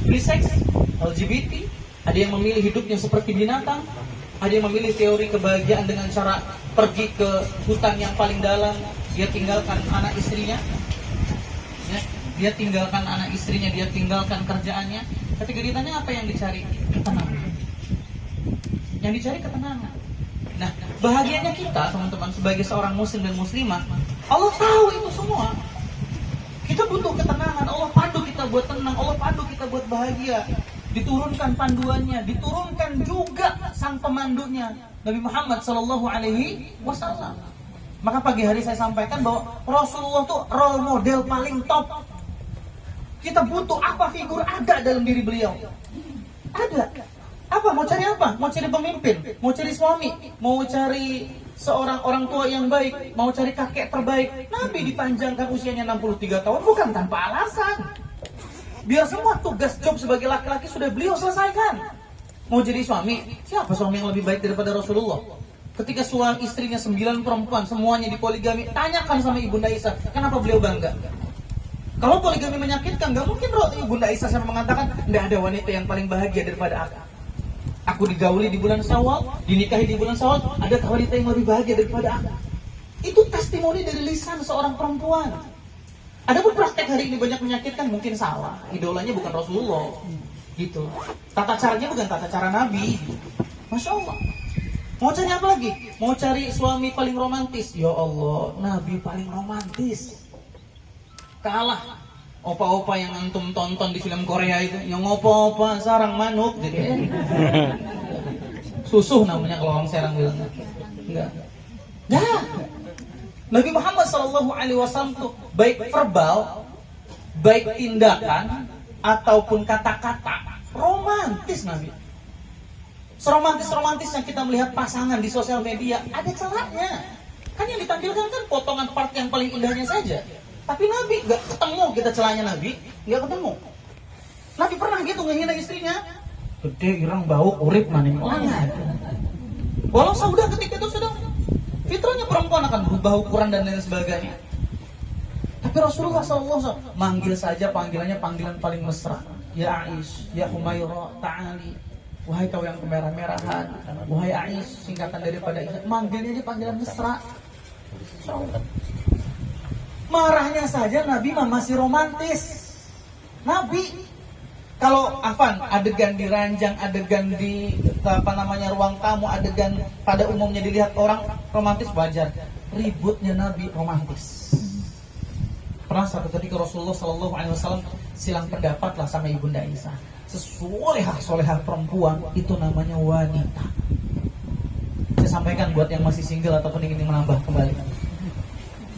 free sex, LGBT, ada yang memilih hidupnya seperti binatang, ada yang memilih teori kebahagiaan dengan cara pergi ke hutan yang paling dalam, dia tinggalkan anak istrinya, ya, dia tinggalkan anak istrinya, dia tinggalkan kerjaannya. Ketika ditanya apa yang dicari, ketenangan. Yang dicari ketenangan. Nah, bahagianya kita teman-teman sebagai seorang muslim dan muslimah, Allah tahu itu semua. Kita butuh ketenangan, Allah pandu kita buat tenang, Allah pandu kita buat bahagia. Diturunkan panduannya, diturunkan juga sang pemandunya, Nabi Muhammad SAW. Maka pagi hari saya sampaikan bahwa Rasulullah itu role model paling top. Kita butuh apa figur ada dalam diri beliau? Ada. Apa? Mau cari apa? Mau cari pemimpin? Mau cari suami? Mau cari seorang orang tua yang baik? Mau cari kakek terbaik? Nabi dipanjangkan usianya 63 tahun bukan tanpa alasan. Biar semua tugas job sebagai laki-laki sudah beliau selesaikan. Mau jadi suami? Siapa suami yang lebih baik daripada Rasulullah? Ketika suami istrinya 9 perempuan, semuanya dipoligami, tanyakan sama Ibunda Aisyah, kenapa beliau bangga? Kalau poligami menyakitkan, gak mungkin Ibunda Aisyah sampai mengatakan, tidak ada wanita yang paling bahagia daripada aku. Aku digauli di bulan Syawal, dinikahi di bulan Syawal, adakah wanita yang lebih bahagia daripada aku? Itu testimoni dari lisan seorang perempuan. Adapun praktek hari ini banyak menyakitkan, mungkin salah. Idolanya bukan Rasulullah, gitu. Tata caranya bukan tata cara Nabi. Masya Allah. Mau cari apa lagi? Mau cari suami paling romantis? Ya Allah, Nabi paling romantis. Kalah opa-opa yang antum tonton di film Korea itu, yang opa-opa sarang manuk, jadi susuh namanya kalau orang Serang bilang. Enggak. Nah, Nabi Muhammad SAW tuh baik verbal, baik tindakan ataupun kata-kata romantis Nabi. Seromantis-romantis yang kita melihat pasangan di sosial media ada celahnya. Kan yang ditampilkan kan potongan part yang paling indahnya saja. Tapi Nabi gak ketemu kita celahnya Nabi, gak ketemu. Nabi pernah gitu ngehina istrinya. Gede, irang, bau, urip, maning langat. Walau sudah ketika itu sudah fitrahnya perempuan akan berubah ukuran dan lain sebagainya. Tapi Rasulullah SAW manggil saja panggilannya panggilan paling mesra. Ya Aish, ya Humaira, ta'ali. Wahai kau yang kemerah-merahan. Wahai Aish, singkatan daripada Aish. Manggilnya dia panggilan mesra. Marahnya saja Nabi masih romantis. Nabi kalau adegan di ranjang, adegan di ruang tamu, adegan pada umumnya dilihat orang romantis wajar. Ributnya Nabi romantis. Pernah satu ketika Rasulullah SAW silang pendapat lah sama Ibunda Aisyah. Sesolehah perempuan itu namanya wanita. Saya sampaikan buat yang masih single ataupun ingin menambah kembali.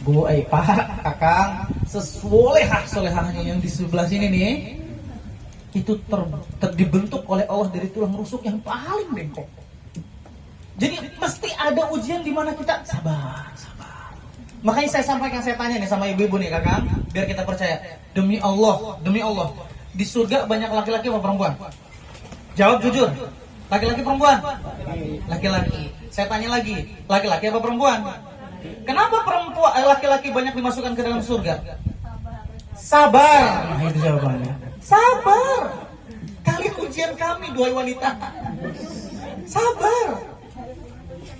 Bu, Pak, Kakang, sesolehahnya yang di sebelah sini nih, itu dibentuk oleh Allah dari tulang rusuk yang paling bengkok. Jadi mesti ada ujian di mana kita sabar. Makanya saya sampaikan, saya tanya nih sama ibu-ibu nih Kakang, biar kita percaya. Demi Allah, di surga banyak laki-laki apa perempuan? Jawab jujur. Laki-laki perempuan? Laki-laki. Saya tanya lagi, laki-laki apa perempuan? Kenapa laki-laki banyak dimasukkan ke dalam surga? Sabar. Nah, itu jawabannya. Sabar. Kalian ujian kami, dua wanita. Sabar.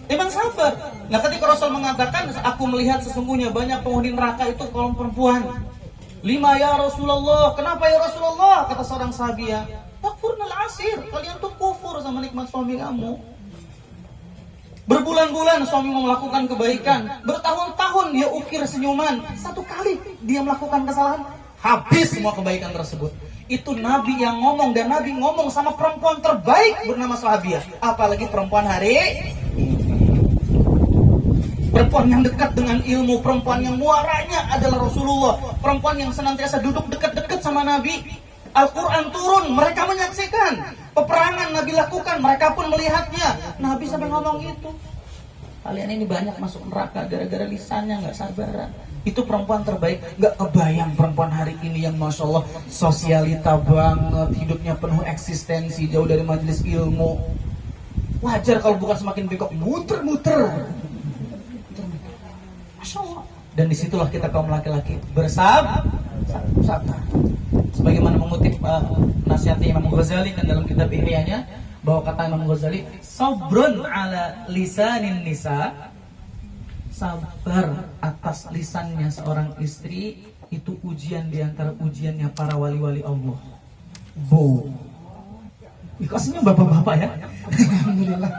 Emang sabar. Nah, ketika Rasul mengatakan, aku melihat sesungguhnya banyak penghuni neraka itu kaum perempuan. 5 ya Rasulullah. Kenapa ya Rasulullah? Kata seorang sahabiah, takfurnal asir. Kalian tuh kufur sama nikmat suami kamu. Berbulan-bulan suami mau melakukan kebaikan, bertahun-tahun dia ukir senyuman, satu kali dia melakukan kesalahan, habis semua kebaikan tersebut. Itu Nabi yang ngomong, dan Nabi ngomong sama perempuan terbaik bernama Sahabiah. Apalagi perempuan hari ini. Perempuan yang dekat dengan ilmu, perempuan yang muaranya adalah Rasulullah, perempuan yang senantiasa duduk dekat-dekat sama Nabi. Al-Quran turun, mereka menyaksikan. Peperangan Nabi lakukan, mereka pun melihatnya. Nabi sampai ngomong itu. Kalian ini banyak masuk neraka gara-gara lisannya gak sabaran. Itu perempuan terbaik. Gak kebayang perempuan hari ini yang Masya Allah sosialita banget, hidupnya penuh eksistensi, jauh dari majelis ilmu. Wajar kalau bukan semakin bengkok, muter-muter. Masya Allah. Dan disitulah kita kaum laki-laki bersabar. sabar. Sebagaimana mengutip nasihatnya Imam Ghazali kan dalam kitab Ihya'nya, bahwa kata Imam Ghazali, sabrun ala lisanin nisa, sabar atas lisannya seorang istri itu ujian diantara ujiannya para wali-wali Allah. Ikasnya bapak-bapak ya. Alhamdulillah.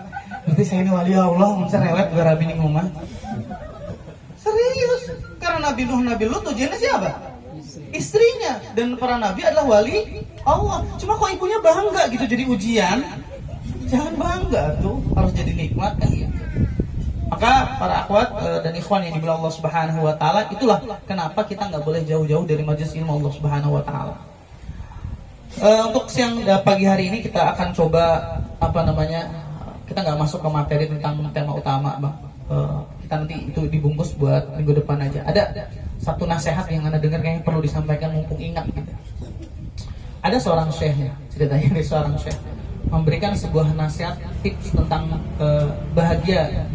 Berarti saya ini wali Allah, cerewet gara bini ngomong. Serius, karena Nabi Nuh, Nabi Lut ujiannya siapa? Istrinya. Dan para nabi adalah wali Allah. Cuma kok ibunya bangga gitu jadi ujian? Jangan bangga tuh, harus jadi nikmat kan gitu. Maka para akhwat dan ikhwan yang dimuliakan Allah Subhanahu wa taala, itulah kenapa kita nggak boleh jauh-jauh dari majelis ilmu Allah Subhanahu wa taala. Untuk siang pagi hari ini kita akan coba kita nggak masuk ke materi tentang tema utama, Bang. Kita nanti itu dibungkus buat minggu depan aja. Ada satu nasihat yang Anda dengar kayaknya perlu disampaikan mumpung ingat gitu. Ada seorang syekh, ceritanya dari seorang syekh memberikan sebuah nasihat tips tentang bahagia,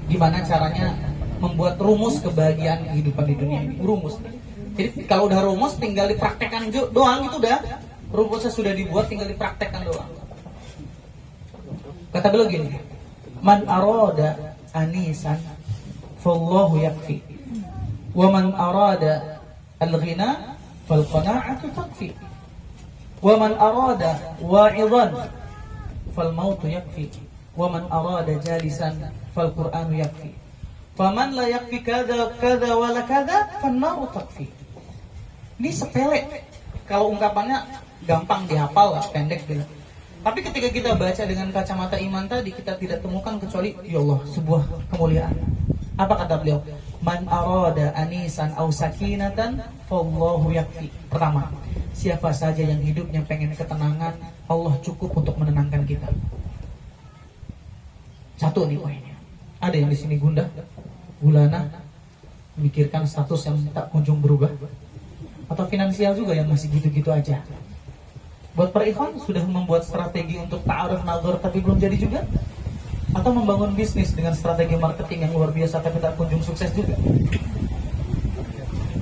gimana caranya membuat rumus kebahagiaan kehidupan di dunia ini. Rumus. Jadi kalau udah rumus tinggal dipraktekkan doang, itu udah rumusnya sudah dibuat, tinggal dipraktekkan doang. Kata beliau gini, man arada anisan fallahu yakfi, wa man arada al-ghina fal qana'atu takfi, wa man arada wa'idhan fal mautu yakfi, wa man arada jalisan fal qur'anu yakfi, faman la yakfi kada kada wala kada fan naru takfi. Ini sepele, kalau ungkapannya gampang dihafal, pendek gitu. Tapi ketika kita baca dengan kacamata iman tadi, kita tidak temukan kecuali ya Allah, sebuah kemuliaan. Apa kata beliau? Man arada anisan aw sakinatan fallahu yakfi. Pertama, siapa saja yang hidupnya pengen ketenangan, Allah cukup untuk menenangkan kita. Satu nih poinnya. Ada yang di sini gundah, gulana, memikirkan status yang tak kunjung berubah, atau finansial juga yang masih gitu-gitu aja. Buat para ikhwan sudah membuat strategi untuk ta'aruf nazar tapi belum jadi juga, atau membangun bisnis dengan strategi marketing yang luar biasa tapi tak kunjung sukses juga.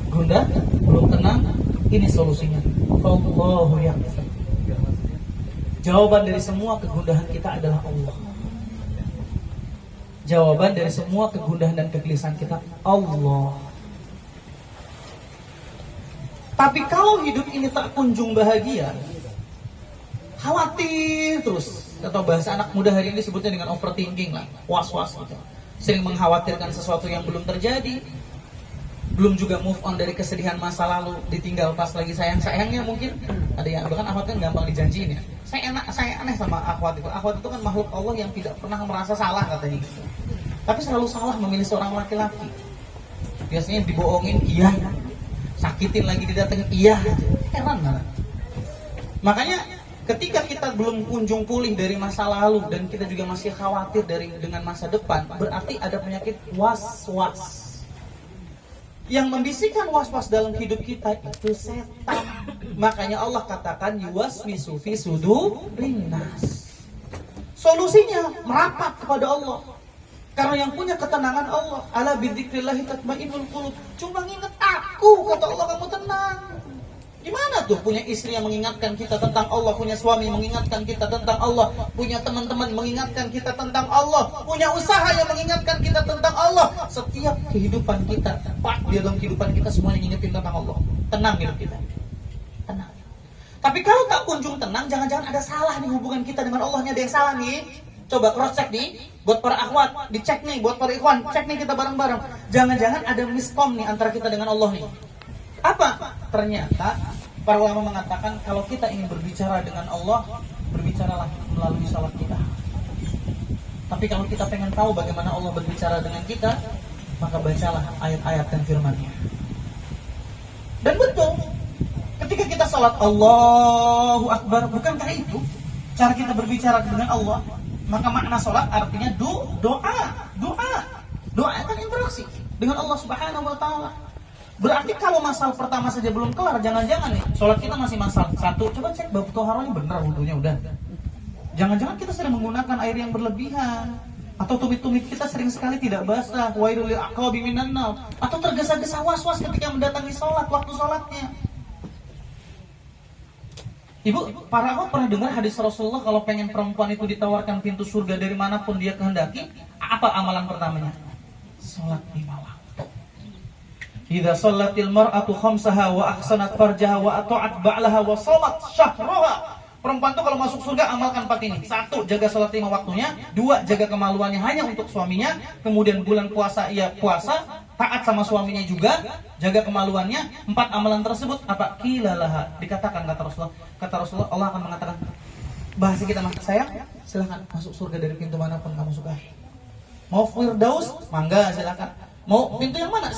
Gundah, belum tenang, ini solusinya. Allahu yakfi. Jawaban dari semua kegundahan kita adalah Allah. Jawaban dari semua kegundahan dan kegelisahan kita Allah. Tapi kalau hidup ini tak kunjung bahagia, khawatir terus, atau bahasa anak muda hari ini disebutnya dengan overthinking lah, was-was gitu. Sering mengkhawatirkan sesuatu yang belum terjadi, belum juga move on dari kesedihan masa lalu, ditinggal pas lagi sayang-sayangnya mungkin. Ada yang bahkan akhwat kan gampang dijanjiin ya. Saya aneh sama akhwat itu. Akhwat itu kan makhluk Allah yang tidak pernah merasa salah katanya gitu. Tapi selalu salah memilih seorang laki-laki. Biasanya dibohongin iya, sakitin lagi didatengin iya, heran banget. Makanya ketika kita belum kunjung pulih dari masa lalu dan kita juga masih khawatir dengan masa depan, berarti ada penyakit was-was. Yang membisikkan was-was dalam hidup kita itu setan. Makanya Allah katakan yuwaswisu fi sudurin nas. Solusinya merapat kepada Allah. Karena yang punya ketenangan Allah. Ala bidzikrillahi tatmainnul qulub. Cuma ingat aku, kata Allah, kamu tenang. Gimana tuh punya istri yang mengingatkan kita tentang Allah, punya suami mengingatkan kita tentang Allah, punya teman-teman mengingatkan kita tentang Allah, punya usaha yang mengingatkan kita tentang Allah. Setiap kehidupan kita, di dalam kehidupan kita semuanya ngingetin tentang Allah. Tenang hidup kita. Tenang. Tapi kalau tak kunjung tenang, jangan-jangan ada salah nih hubungan kita dengan Allahnya, ada yang salah nih. Coba cross check nih, buat para akhwat, dicek nih, buat para ikhwan, cek nih kita bareng-bareng. Jangan-jangan ada miskom nih antara kita dengan Allah nih. Apa? Ternyata para ulama mengatakan kalau kita ingin berbicara dengan Allah, berbicaralah melalui salat kita. Tapi kalau kita pengen tahu bagaimana Allah berbicara dengan kita, maka bacalah ayat-ayat dan firman-Nya. Dan betul, ketika kita salat Allahu Akbar, bukankah itu cara kita berbicara dengan Allah? Maka makna salat artinya doa. Doa kan interaksi dengan Allah Subhanahu wa taala. Berarti kalau masal pertama saja belum kelar, jangan-jangan nih sholat kita masih masal satu. Coba cek bab toharohnya benar wudunya udah. Jangan-jangan kita sering menggunakan air yang berlebihan, atau tumit-tumit kita sering sekali tidak basah, wailul lil aqabi minan nar, atau tergesa-gesa was-was ketika mendatangi sholat, waktu sholatnya. Ibu, para aku pernah dengar hadis Rasulullah kalau pengen perempuan itu ditawarkan pintu surga dari manapun dia kehendaki, apa amalan pertamanya? Salat 5 waktu. Idza shallatil mar'atu khamsaha wa ahsanat farjaha wa ata'at ba'laha wa shalat syahraha. Perempuan itu kalau masuk surga amalkan 4 ini. 1, jaga salat 5 waktunya. 2, jaga kemaluannya hanya untuk suaminya. Kemudian bulan puasa ia puasa, taat sama suaminya juga, jaga kemaluannya. 4 amalan tersebut apa? Qilalaha, dikatakan kata Rasulullah Allah akan mengatakan, bahasa kita mah, sayang, silahkan masuk surga dari pintu manapun kamu sukai. Mau Firdaus, mangga silakan. Mau pintu yang mana?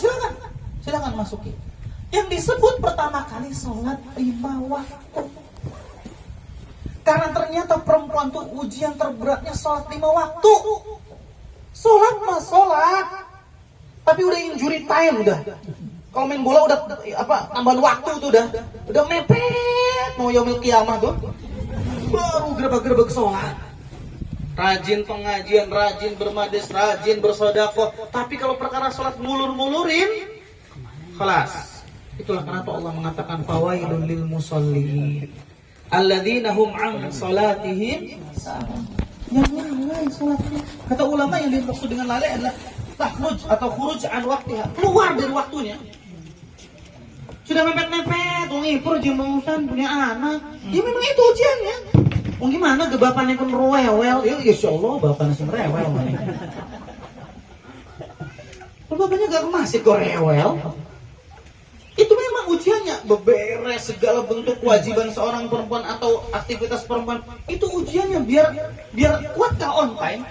Silakan masuki. Yang disebut pertama kali salat 5 waktu. Karena ternyata perempuan tuh ujian terberatnya salat 5 waktu. Salat mah salat, tapi udah injury time udah. Kalau main bola udah tambahan waktu tuh udah mepet mau yaumil kiamah tuh. Baru gerebek-gerebek salat. Rajin pengajian, rajin bermades, rajin bersedekah. Tapi kalau perkara salat ngulur-ngulurin, kelas. Itulah kenapa Allah mengatakan fawailul lil musallin alladzina hum an salatihim yang lalai salatnya. Kata ulama yang dimaksud dengan lalai adalah takhruj atau khuruj an waktiha, keluar dari waktunya. Sudah mepet-mepet, ngipur jemausan punya anak. Ya memang itu ujiannya. Gimana ke bapaknya pun rewel? Ya insyaallah bapaknya sih rewel mana. Kalau bapaknya gak masih kok rewel. Itu memang ujiannya, beberes segala bentuk kewajiban seorang perempuan atau aktivitas perempuan. Itu ujiannya biar kuatkah on time,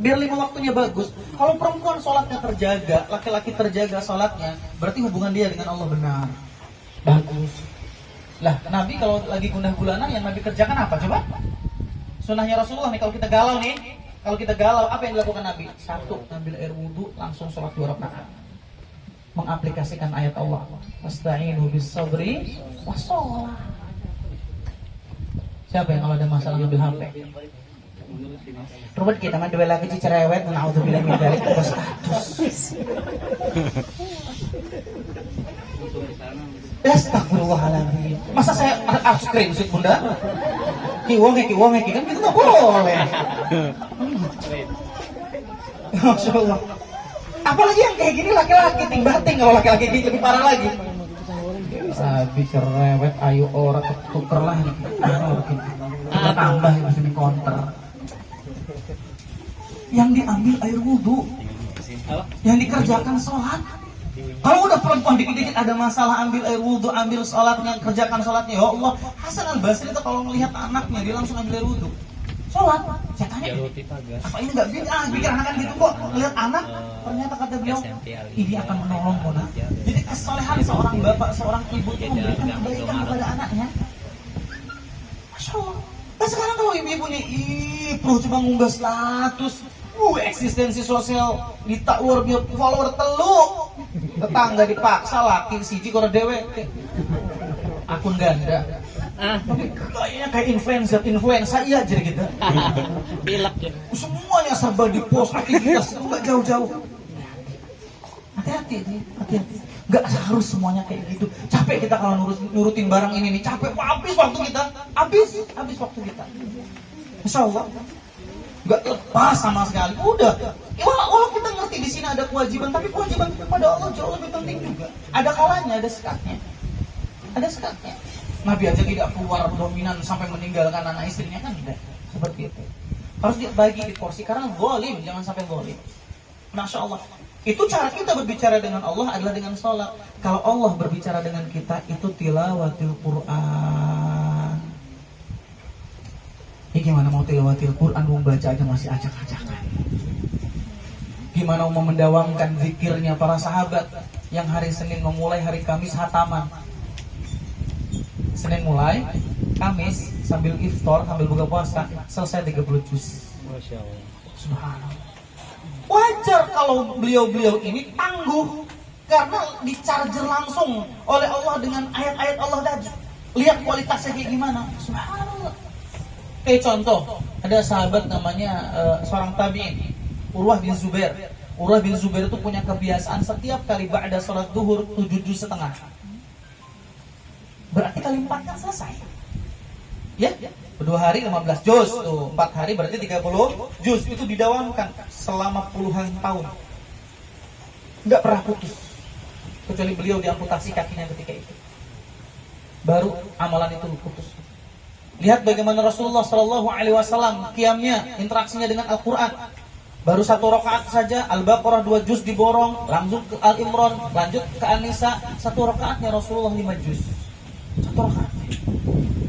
biar 5 waktunya bagus. Kalau perempuan sholatnya terjaga, laki-laki terjaga sholatnya, berarti hubungan dia dengan Allah benar, bagus. Lah, Nabi kalau lagi gundah gulana yang Nabi kerjakan apa coba? Sunnahnya Rasulullah nih, kalau kita galau apa yang dilakukan Nabi? 1, ambil air wudhu, langsung sholat 2 rakaat. Mengaplikasikan ayat Allah, wasta'inu bis sabri wassalah. Siapa yang kalau ada masalah ngambil HP? Robert kita mah dua lagi cerewet, naudzubillah min dzalik status. Astagfirullahaladzim. Masa saya harus screenshot bunda? Kiwong kan gitu nggak boleh. Masya Allah. Apalagi yang kayak gini laki-laki ting-bating, kalau laki-laki gini lebih parah lagi. Sabi cerewet, ayo orang tuker lah ini. Kita tambah masih di counter. Yang diambil air wudhu, yang dikerjakan sholat. Kalau udah perempuan dikit-dikit ada masalah ambil air wudhu, ambil sholatnya, kerjakan sholatnya. Ya Allah, Hasan Al-Basri itu kalau melihat anaknya dia langsung ambil air wudhu. Sholat, saya tanya, apa ini nggak pikir anak kan gitu kok, lihat anak, ternyata kata beliau, ini akan menolong Mona. Jadi kesolehan seorang bapak, seorang ibu itu memberikan kebaikan kepada anaknya. Masya Allah. Nah sekarang kalau ibu-ibunya, perlu cuma ngunggah status, eksistensi sosial luar biasa, follower teluk, tetangga dipaksa laki siji kalau dewek, akun ganda. Tapi kayaknya kayak influencer iya jadi gitu. Pilek ya. Semuanya serba di post, aktivitas itu nggak jauh-jauh. Hati-hati. Nggak harus semuanya kayak gitu. Capek kita kalau nurutin barang ini nih, capek. Habis waktu kita, habis waktu kita. Insya Allah nggak lepas sama sekali. Udah. Walau kita ngerti di sini ada kewajiban, tapi kewajiban kepada Allah jauh lebih penting juga. Ada kalanya, ada sekatnya. Nabi aja tidak keluar dominan sampai meninggalkan anak istrinya kan tidak seperti itu. Harus dibagi di porsi karena zalim, jangan sampai zalim. Masya Allah. Itu cara kita berbicara dengan Allah adalah dengan sholat. Kalau Allah berbicara dengan kita itu tilawatil Quran. Ya gimana mau tilawatil Quran, mau baca aja masih acak-acakan. Gimana mau mendawamkan zikirnya para sahabat yang hari Senin memulai hari Kamis hataman. Senin mulai, Kamis sambil iftar, sambil buka puasa, selesai 30 juz. Masya Allah. Subhanallah. Wajar kalau beliau-beliau ini tangguh karena dicharger langsung oleh Allah dengan ayat-ayat Allah tadi. Lihat kualitasnya kayak gimana. Subhanallah. Kayak contoh, ada sahabat namanya seorang tabi'in, Urwah bin Zubair. Urwah bin Zubair itu punya kebiasaan setiap kali ba'da salat duhur 7 juz setengah. Berarti kali 4 kan selesai. Ya, 2 hari 15 juz tuh, 4 hari berarti 30 juz. Itu didawamkan selama puluhan tahun. Nggak pernah putus. Kecuali beliau diamputasi kakinya ketika itu. Baru amalan itu putus. Lihat bagaimana Rasulullah Shallallahu Alaihi Wasallam qiyamnya, interaksinya dengan Al-Quran. Baru 1 rakaat saja, Al-Baqarah 2 juz diborong, langsung ke Al-Imran, lanjut ke An-Nisa. 1 rakaatnya Rasulullah 5 juz. 1 rakaat.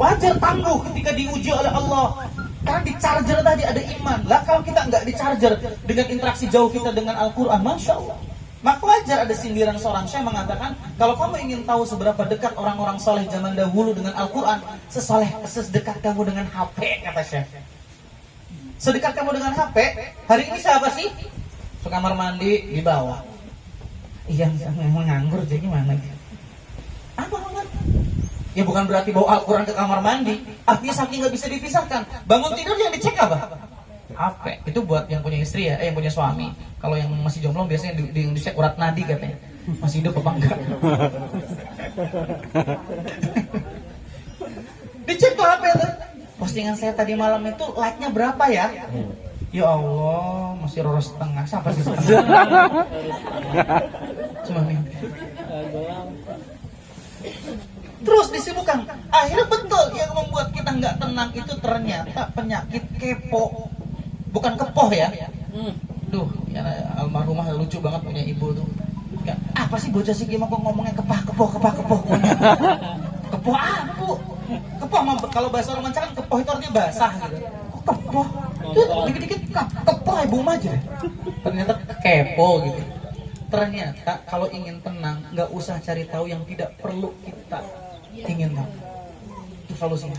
Wajar tangguh ketika diuji oleh Allah. Karena di charger tadi ada iman. Lah kalau kita nggak di charger dengan interaksi jauh kita dengan Al-Quran, Masya Allah. Maka wajar ada sindiran seorang syekh mengatakan, kalau kamu ingin tahu seberapa dekat orang-orang soleh zaman dahulu dengan Al-Quran, sedekat kamu dengan HP, kata syekh. Sedekat kamu dengan HP, hari ini siapa sih? Ke kamar mandi, di bawah. Iya, nganggur, jadi gimana? Apa banget? Ya bukan berarti bawa Al-Quran ke kamar mandi. Artinya saking nggak bisa dipisahkan. Bangun tidur yang dicek apa? HP. Itu buat yang punya istri ya, yang punya suami. Kalau yang masih jomblo biasanya dicek urat nadi katanya. Masih hidup apa enggak? Dicek tuh HP tuh. Postingan saya tadi malam itu like-nya berapa ya? Ya Allah, masih roros setengah. Siapa sih setengah? Cuma mimpi. Terus disibukkan. Akhirnya betul yang membuat kita nggak tenang itu ternyata penyakit kepo. Bukan kepoh ya. Duh, ya, almarhumah lucu banget punya ibu tuh. Ya, apa sih bocah sih gimana kok ngomongnya kepoh. Kepoh apa, Bu? Kepoh kalau bahasa orang Manca kan kepoh itu artinya basah gitu. Kok kepoh? Dikit-dikit kepoh ibu aja. Ternyata kepo gitu. Ternyata kalau ingin tenang nggak usah cari tahu yang tidak perlu kita ingin tahu. Itu solusinya.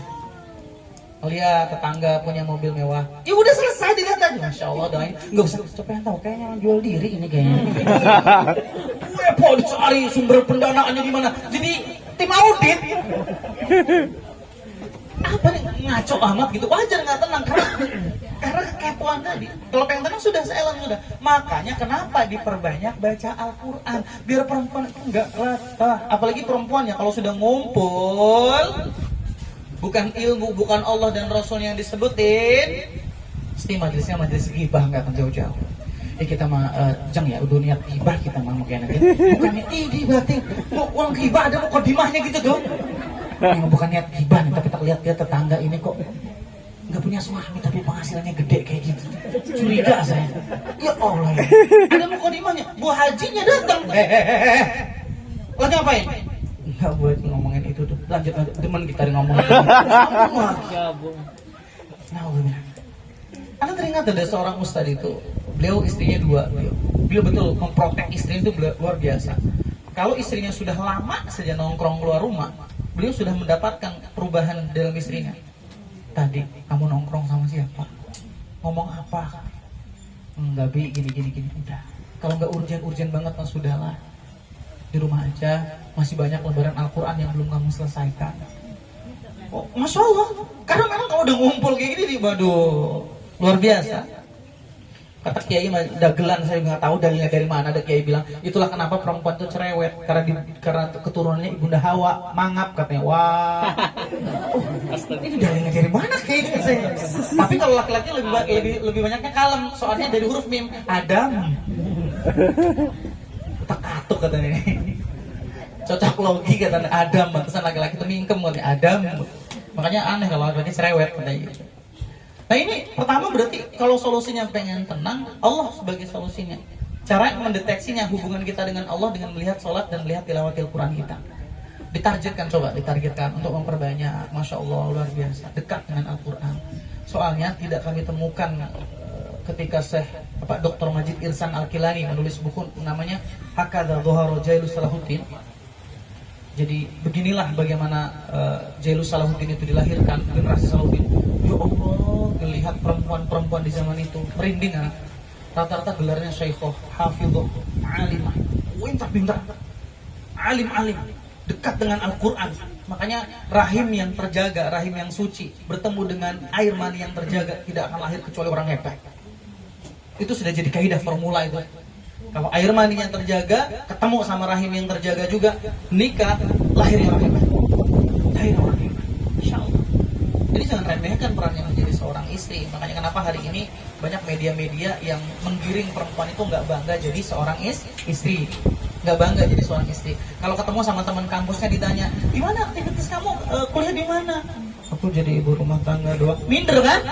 Lihat tetangga punya mobil mewah, ya udah selesai, dilihat aja. Masya Allah, doain. Nggak usah pengen tahu, kayaknya jual diri ini kayaknya. Gue mau dicari sumber pendanaannya di mana. Jadi tim audit. Apa nih ngaco amat gitu, wajar nggak tenang karena kekepoan tadi. Kalau pengen tenang sudah seelan sudah. Makanya kenapa diperbanyak baca Al-Quran biar perempuan itu nggak latah. Apalagi perempuannya kalau sudah ngumpul. Bukan ilmu, bukan Allah dan Rasulnya yang disebutin. Pasti majelisnya majelis ghibah, nggak akan jauh-jauh. Kita mah jang ya, udah niat ghibah kita mah mungkin nanti. Bukannya ghibah, mau uang ghibah ada mukodimahnya gitu tuh. Yang bukan niat ghibah nih, tapi tak lihat dia tetangga ini kok nggak punya suami tapi penghasilannya gede kayak gitu. Curiga saya. Ya Allah, ya. Ada mukodimahnya. Bu hajinya datang. Lagi ngapain? Enggak buat ngomongin itu tuh. Lanjut teman kita ngomongin. Nah, Anda teringat ada seorang ustadz itu, beliau istrinya 2. Beliau betul memprotek istrinya itu luar biasa. Kalau istrinya sudah lama saja nongkrong keluar rumah, beliau sudah mendapatkan perubahan dalam istrinya. Tadi kamu nongkrong sama siapa? Ngomong apa? Enggak bi, gini. Udah. Kalau nggak urgen banget mah sudahlah. Di rumah aja, masih banyak lembaran Al-Quran yang belum kamu selesaikan. Oh, Masya Allah. Karena memang kalau udah ngumpul kayak gini, waduh, luar biasa. Kata kiai dagelan, saya nggak tahu dalilnya dari mana. Ada kiai bilang, itulah kenapa perempuan itu cerewet, karena keturunannya ibunda Hawa, mangap katanya. Wah, ini dalilnya dari mana kayak gitu saya. Tapi kalau laki-laki lebih banyaknya kalem, soalnya dari huruf mim, Adam. Tekatuk katanya. Cocok logi katanya Adam, pantesan laki-laki itu mingkem katanya Adam. Makanya aneh kalau laki-laki cerewet katanya gitu. Nah ini pertama berarti kalau solusinya pengen tenang, Allah sebagai solusinya. Cara mendeteksinya hubungan kita dengan Allah dengan melihat sholat dan melihat tilawatil Quran kita. Ditargetkan untuk memperbanyak. Masya Allah, luar biasa, dekat dengan Al-Quran. Soalnya tidak kami temukan ketika Syekh Dr. Majid Irsan Al-Kilani menulis buku namanya Hakadha Dhuhara Jailus Salahuddin. Jadi beginilah bagaimana Jailus Salahuddin itu dilahirkan, generasi Salahuddin. Ya Allah, melihat perempuan-perempuan di zaman itu merinding kan. Rata-rata gelarnya Syekhah, Hafidhah, Alimah, pintar-pintar, alim-alim, dekat dengan Al-Quran. Makanya rahim yang terjaga, rahim yang suci, bertemu dengan air mani yang terjaga, tidak akan lahir kecuali orang hebat. Itu sudah jadi kaidah formula itu. Kalau air mani yang terjaga ketemu sama rahim yang terjaga juga, nikah, lahir orang hebat. Lahir orang hebat. Insyaallah. Jadi jangan remehkan perannya menjadi seorang istri. Makanya kenapa hari ini banyak media-media yang menggiring perempuan itu nggak bangga jadi seorang istri, nggak bangga jadi seorang istri. Kalau ketemu sama teman kampusnya ditanya, di mana aktivitas kamu, kuliah di mana? Aku jadi ibu rumah tangga doang. Minder kan?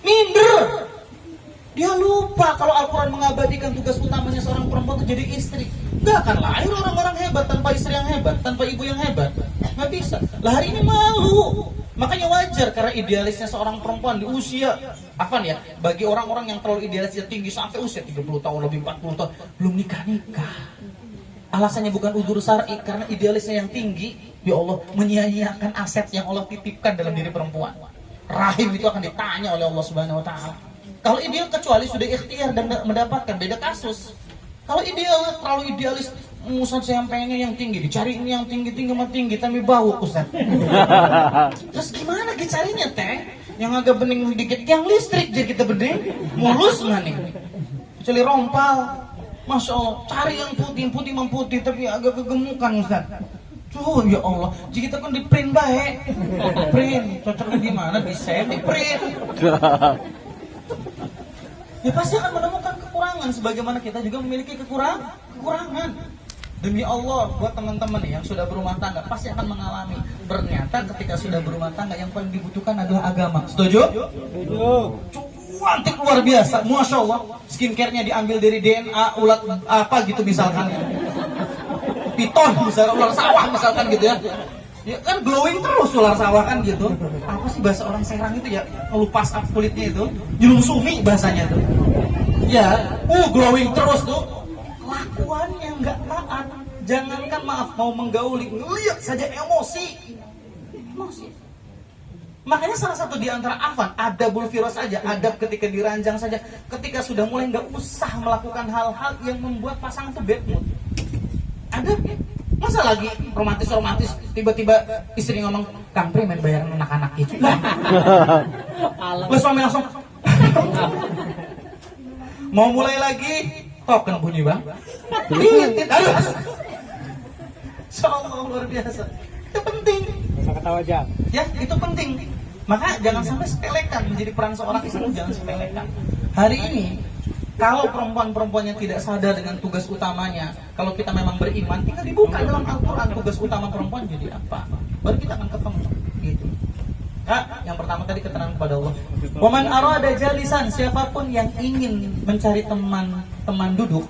Minder. Dia lupa kalau Al-Quran mengabadikan tugas utamanya seorang perempuan itu jadi istri. Nggak akan lahir orang-orang hebat tanpa istri yang hebat, tanpa ibu yang hebat. Nggak bisa. Lah hari ini malu. Makanya wajar karena idealisnya seorang perempuan di usia, bagi orang-orang yang terlalu idealisnya tinggi sampai usia 30 tahun lebih, 40 tahun, belum nikah-nikah. Alasannya bukan udzur syar'i, karena idealisnya yang tinggi, ya Allah menyia-nyiakan aset yang Allah titipkan dalam diri perempuan. Rahim itu akan ditanya oleh Allah Subhanahu wa taala. Kalau ideal kecuali sudah ikhtiar dan mendapatkan, beda kasus. Kalau ideal terlalu idealis, Ustaz saya pengen yang tinggi, dicari ini yang tinggi-tinggi mah tinggi, tapi bau Ustaz. Terus gimana dicarinya teh? Yang agak bening sedikit, yang listrik jadi kita bening, mulus nggak nih? Kecuali rompal, Masya Allah, cari yang putih memputih tapi agak kegemukan Ustaz. Tuh ya Allah, jadi kita kan di print baik, print, cocoknya di mana? Bisa di print. Ya pasti akan menemukan kekurangan sebagaimana kita juga memiliki kekurangan. Demi Allah, buat teman-teman yang sudah berumah tangga pasti akan mengalami. Ternyata ketika sudah berumah tangga yang paling dibutuhkan adalah agama. Setuju? Setuju. Cantik luar biasa, Masya Allah. Skincare-nya diambil dari DNA ulat apa gitu misalkan. Piton misalkan, ular sawah misalkan gitu ya. Ya kan glowing terus ular sawah kan gitu. Apa sih bahasa orang Serang itu ya? Ngelupas up kulitnya itu, nyungsumi bahasanya tuh. Ya, glowing terus tuh. Kelakuannya nggak taat. Jangankan maaf mau menggauli, ngeliat saja emosi. Makanya salah satu di antara adabul firas saja, adab ketika diranjang saja, ketika sudah mulai nggak usah melakukan hal-hal yang membuat pasangan itu bad mood. Adabnya. Masa lagi romantis tiba-tiba istri ngomong, Kang Pri main bayaran anak-anak itu. Lah suami langsung mau mulai lagi, token bunyi bang. Aduh. Insyaallah luar biasa. Itu penting. Bisa ketawa aja. Ya, itu penting. Maka jangan sampai sepelekan menjadi peran seorang istri, jangan sepelekan. Hari ini kalau perempuan-perempuan yang tidak sadar dengan tugas utamanya, kalau kita memang beriman, tinggal dibuka dalam Al-Quran tugas utama perempuan jadi apa. Baru kita akan ketemu. Gitu. Yang pertama tadi keterangan kepada Allah. Waman arada jalisan, siapapun yang ingin mencari teman duduk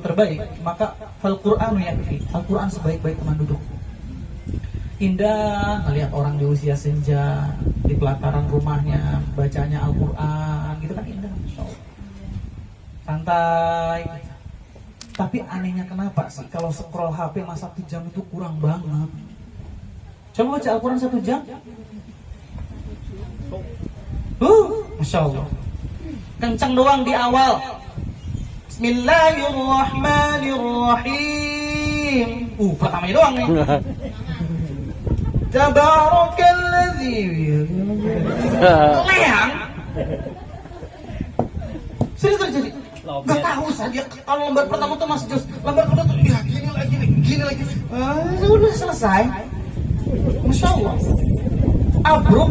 terbaik, maka Al-Qur'anu yakfi. Al-Quran sebaik-baik teman duduk. Indah melihat orang di usia senja di pelataran rumahnya bacanya Al-Quran, gitu kan indah, Masya Allah. Santai. Tapi anehnya kenapa sih kalau scroll HP masa 1 jam itu kurang banget. Coba baca Al-Quran 1 jam. Masya Allah. Kencang doang di awal. Bismillahirrahmanirrahim. Pertamanya doang nih. Tabarakalladzi leang. Sering terjadi. Gak tahu saja kalau lembar pertama tuh masih jelas, lembar kedua tuh ya gini lagi. Sudah selesai. Masya Allah. Abruk.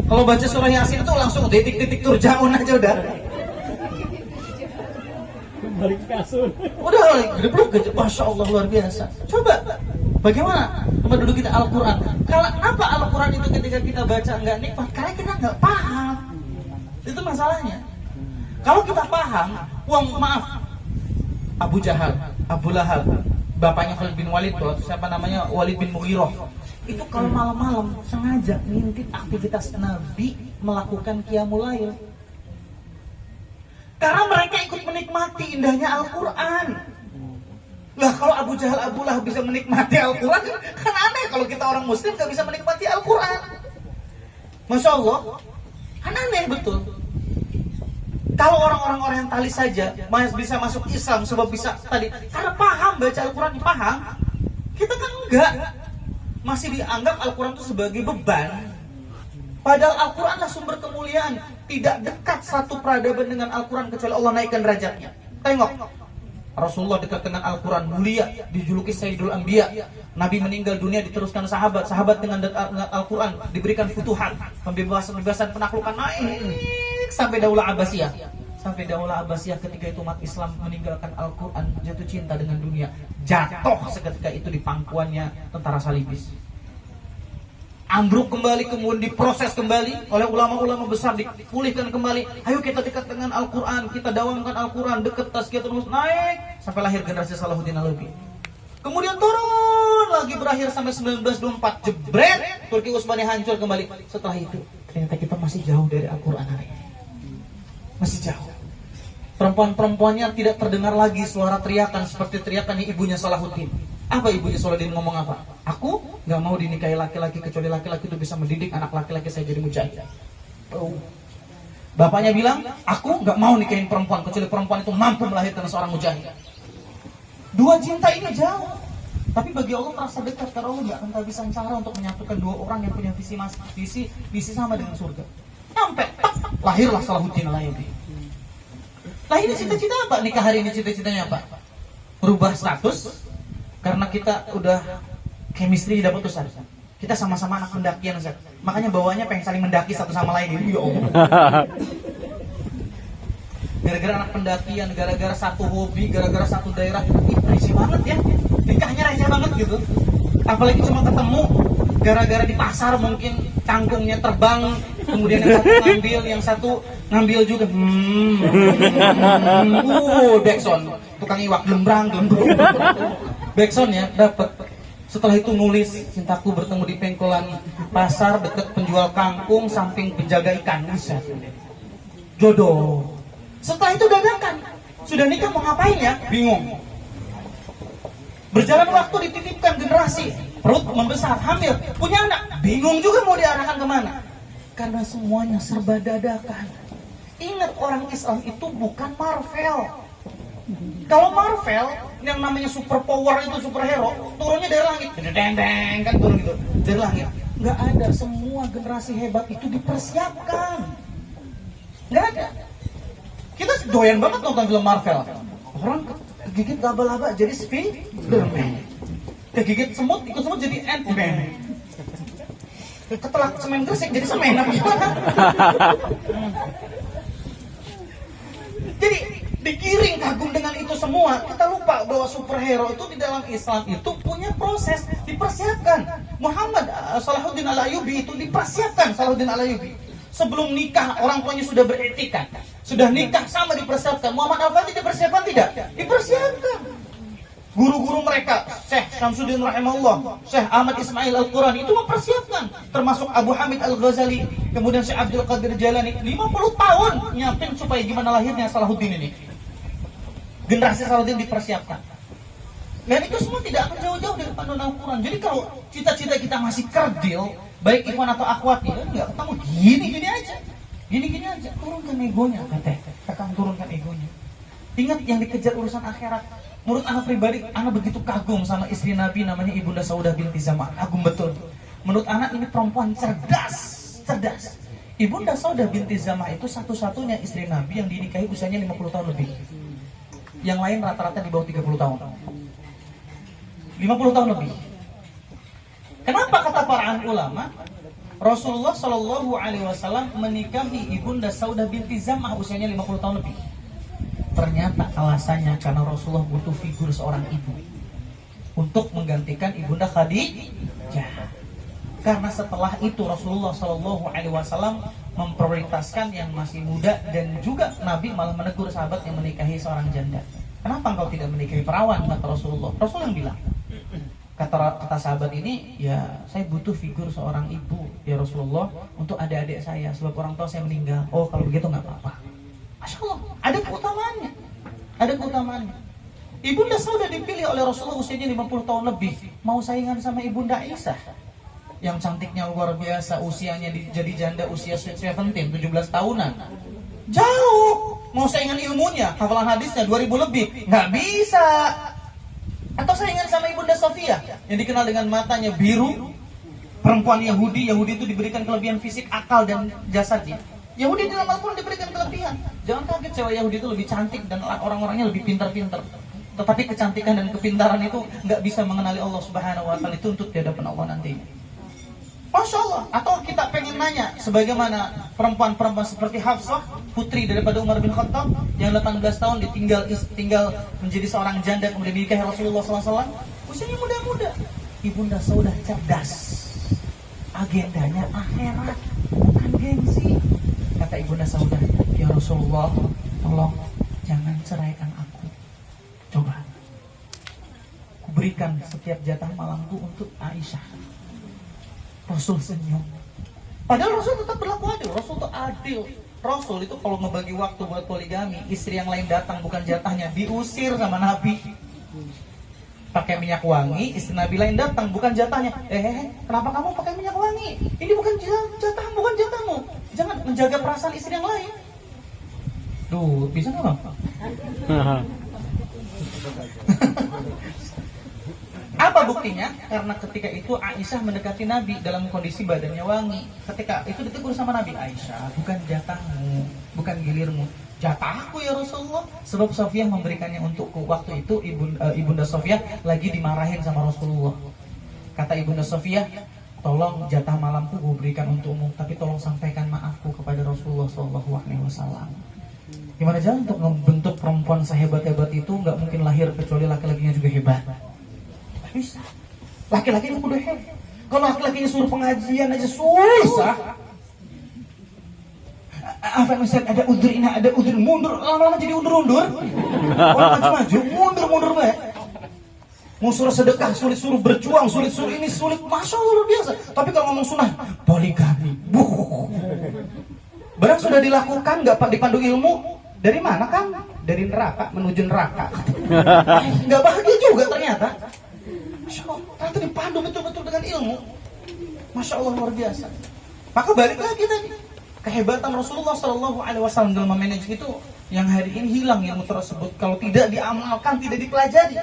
Kalau baca surah Yasin itu langsung titik-titik turjaun aja udah. Balik kasur. Udah geblok aja. Masya Allah luar biasa. Coba. Bagaimana tempat duduk kita Al-Quran? Kalau apa Al-Quran itu ketika kita baca nggak nikmat? Karena kita nggak paham. Itu masalahnya. Kalau kita paham, maaf, Abu Jahal, Abu Lahab, bapaknya Khalid bin Walid, siapa namanya Walid bin Mughirah, itu kalau malam-malam sengaja ngintip aktivitas Nabi melakukan qiyamul lail. Karena mereka ikut menikmati indahnya Al-Quran. Lah kalau Abu Jahal, Abu Lahab bisa menikmati Al-Quran, kan aneh kalau kita orang Muslim nggak bisa menikmati Al-Quran. Masya Allah, kan aneh betul. Kalau orang-orang orientalis saja bisa masuk Islam sebab bisa tadi karena paham baca Al-Quran, paham. Kita kan enggak, masih dianggap Al-Quran itu sebagai beban. Padahal Al-Quranlah sumber kemuliaan. Tidak dekat satu peradaban dengan Al-Quran kecuali Allah naikkan derajatnya. Tengok Rasulullah dekat dengan Al-Quran, mulia, dijuluki Sayyidul Anbiya. Nabi meninggal dunia diteruskan sahabat dengan Al-Quran diberikan futuhat, pembebasan penaklukan naik sampai Daulah Abbasiyah. Sampai Daulah Abbasiyah ketika itu umat Islam meninggalkan Al-Quran, jatuh cinta dengan dunia, jatuh seketika itu di pangkuannya tentara salibis. Ambruk kembali, kemudian diproses kembali oleh ulama-ulama besar, dipulihkan kembali. Ayo kita dekat dengan Al-Quran, kita dawamkan Al-Quran, dekat tazkiyatun nufus, naik sampai lahir generasi Salahuddin Ayyubi. Kemudian turun lagi, berakhir sampai 1924, jebret, Turki Utsmani hancur kembali. Setelah itu ternyata kita masih jauh dari Al-Quran hari ini, masih jauh. Perempuan-perempuannya tidak terdengar lagi suara teriakan seperti teriakan ibunya Salahuddin. Apa ibunya Salahuddin ngomong apa? Aku nggak mau dinikahi laki-laki kecuali laki-laki itu bisa mendidik anak laki-laki saya jadi mujahid. Oh. Bapaknya bilang, aku nggak mau nikahin perempuan kecuali perempuan itu mampu melahirkan seorang mujahid. Dua cinta ini jauh, tapi bagi Allah terasa dekat karena Allah nggak akan kehabisan cara untuk menyatukan dua orang yang punya visi sama dengan surga. Sampai lahirlah Salahuddin Ayyubi. Nah ini cita-cita apa? Nikah hari ini cita-citanya apa? Merubah status. Karena kita udah chemistry dapat Ustaz. Kita sama-sama anak pendakian Ustaz. Makanya bawaannya pengen saling mendaki satu sama lain. Ya Allah. Gara-gara anak pendakian, gara-gara satu hobi, gara-gara satu daerah, receh banget ya. Nikahnya receh banget gitu. Apalagi cuma ketemu gara-gara di pasar mungkin cangkungnya terbang, kemudian yang satu ngambil, yang satu ngambil juga. Backsound, tukang iwak gembrang. Backsound ya dapat. Setelah itu nulis, cintaku bertemu di pengkolan pasar dekat penjual kangkung samping penjaga ikan. Bisa. Jodoh. Setelah itu dadakan. Sudah nikah mau ngapain ya? Bingung. Berjalan waktu dititipkan generasi, perut membesar, hamil, punya anak, bingung juga mau diarahkan kemana. Karena semuanya serba dadakan. Ingat, orang Islam itu bukan Marvel. Kalau Marvel, yang namanya super power itu superhero, turunnya dari langit, deng kan turun gitu dari langit. Nggak ada, semua generasi hebat itu dipersiapkan. Nggak ada. Kita doyan banget nonton film Marvel. Orang kegigit laba-laba jadi Spiderman, kegigit semut ikut semut jadi Ant-Man, ketelak semen gresik jadi semen. Apa gimana? Jadi digiring kagum dengan itu semua, kita lupa bahwa superhero itu di dalam Islam itu punya proses, dipersiapkan. Muhammad Salahuddin Al-Ayyubi itu dipersiapkan. Salahuddin Al-Ayyubi sebelum nikah orang tuanya sudah beretikat, sudah nikah sama dipersiapkan. Muhammad Al-Fatih dipersiapkan tidak? Dipersiapkan. Guru-guru mereka, Syekh Syamsuddin rahimahullah, Syekh Ahmad Ismail Al-Qurani itu mempersiapkan, termasuk Abu Hamid Al-Ghazali, kemudian Syekh Abdul Qadir Jalani, 50 tahun nyiapin supaya gimana lahirnya Salahuddin ini. Generasi Salahuddin dipersiapkan. Dan itu semua tidak akan jauh-jauh dari panduan Al-Quran. Jadi kalau cita-cita kita masih kerdil, baik ikhwan atau akhwat, ya enggak ketemu gini-gini aja. Gini-gini aja, turunkan egonya, kakak turunkan egonya. Ingat yang dikejar urusan akhirat. Menurut anak pribadi, anak begitu kagum sama istri Nabi namanya Ibunda Saudah binti Zam'ah. Kagum betul. Menurut anak ini perempuan cerdas. Ibunda Saudah binti Zam'ah itu satu-satunya istri Nabi yang dinikahi usianya 50 tahun lebih. Yang lain rata-rata di bawah 30 tahun. 50 tahun lebih. Kenapa kata para ulama Rasulullah Shallallahu Alaihi Wasallam menikahi Ibunda Saudah binti Zam'ah usianya 50 tahun lebih? Ternyata alasannya karena Rasulullah butuh figur seorang ibu untuk menggantikan Ibunda Khadijah. Karena setelah itu Rasulullah Shallallahu Alaihi Wasallam memprioritaskan yang masih muda, dan juga Nabi malah menegur sahabat yang menikahi seorang janda. Kenapa engkau tidak menikahi perawan? Kata Rasulullah. Rasul yang bilang. Kata sahabat ini, ya saya butuh figur seorang ibu ya Rasulullah untuk adik-adik saya, sebab orang tua saya meninggal. Oh kalau begitu nggak apa-apa. Masya Allah, ada keutamaannya. Ada keutamaannya. Ibunda Saudah dipilih oleh Rasulullah usianya 50 tahun lebih. Mau saingan sama Ibunda Aisyah yang cantiknya luar biasa, usianya jadi janda usia 17 tahunan. Jauh. Mau saingan ilmunya, hafalan hadisnya 2000 lebih, nggak bisa. Atau saingan sama Ibunda Sofia yang dikenal dengan matanya biru, perempuan Yahudi itu diberikan kelebihan fisik, akal dan jasadnya. Yahudi dalam Al-Quran diberikan kelebihan. Jangan kaget, cewek Yahudi itu lebih cantik dan orang-orangnya lebih pintar-pintar. Tetapi kecantikan dan kepintaran itu nggak bisa mengenali Allah Subhanahu wa Ta'ala, itu untuk di hadapan Allah nantinya. Masya Allah. Atau kita pengen nanya, sebagaimana perempuan-perempuan seperti Hafsah, putri daripada Umar bin Khattab, yang 18 tahun tinggal menjadi seorang janda, kemudian dinikahi Rasulullah SAW, usianya muda-muda. Ibunda Saudah cerdas, agendanya akhirat, bukan gengsi. Kata Ibunda Saudah, ya Rasulullah, tolong jangan ceraikan aku. Coba, kuberikan setiap jatah malamku untuk Aisyah. Rasul senyum. Padahal Rasul tetap berlaku adil. Rasul itu adil. Rasul itu kalau ngebagi waktu buat poligami, istri yang lain datang bukan jatahnya, diusir sama Nabi. Pakai minyak wangi, istri Nabi lain datang bukan jatahnya. Kenapa kamu pakai minyak wangi? Ini bukan jatah, bukan jatahmu. Jangan menjaga perasaan istri yang lain. Duh, bisa nggak bang? Apa buktinya? Karena ketika itu Aisyah mendekati Nabi dalam kondisi badannya wangi. Ketika itu ditegur sama Nabi, Aisyah, bukan jatahmu, bukan gilirmu, jatahku ya Rasulullah. Sebab Sofiyah memberikannya untukku. Waktu itu Ibunda Sofiyah lagi dimarahin sama Rasulullah. Kata Ibunda Sofiyah, tolong jatah malamku gue berikan untukmu, tapi tolong sampaikan maafku kepada Rasulullah SAW. Gimana jalan untuk membentuk perempuan sehebat-hebat itu? Nggak mungkin lahir kecuali laki-lakinya juga hebat. Bisa. Laki-lakinya udah hebat. Kalau laki-lakinya suruh pengajian aja susah. Apa yang Ustaz, ada udur ini, ada udur, mundur, lama-lama jadi undur-undur. Orang maju-maju, mundur-mundur baik. Mau suruh sedekah sulit, suruh berjuang sulit, suruh ini sulit, masya Allah luar biasa. Tapi kalau ngomong sunnah, poligami, barang sudah dilakukan, nggak dipandu ilmu, dari mana kan? Dari neraka menuju neraka. Nggak bahagia juga ternyata. Masya Allah, ternyata dipandu betul-betul dengan ilmu. Masya Allah luar biasa. Maka balik lagi tadi, kehebatan Rasulullah SAW dalam memanage itu yang hari ini hilang ilmu tersebut kalau tidak diamalkan, tidak dipelajari.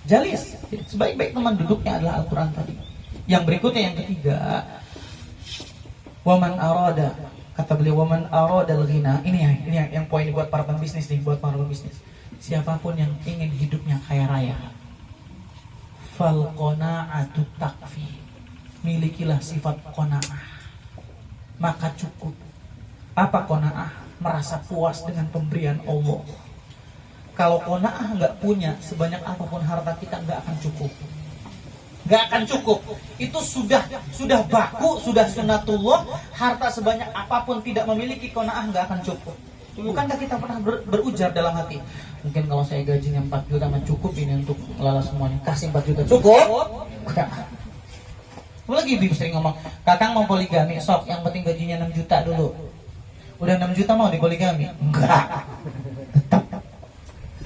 Jalis, sebaik-baik teman duduknya adalah Al-Quran tadi. Yang berikutnya yang ketiga, waman arada, kata beliau, waman arada al-ghina. Ini yang poin buat para pembisnis nih, buat para pembisnis. Siapapun yang ingin hidupnya kaya raya, fal qana'atu takfi, milikilah sifat qana'ah, maka cukup. Apa qana'ah? Merasa puas dengan pemberian Allah. Kalau qana'ah nggak punya, sebanyak apapun harta kita nggak akan cukup. Nggak akan cukup. Itu sudah baku, sudah sunatullah. Harta sebanyak apapun tidak memiliki qana'ah nggak akan cukup. Bukankah kita pernah berujar dalam hati, mungkin kalau saya gajinya 4 juta mah cukup ini untuk lala semuanya. Kasih 4 juta cukup? Enggak. Lagi ibu sering ngomong, Kakang mau poligami, sok yang penting gajinya 6 juta dulu. Udah 6 juta mau dipoligami? Enggak.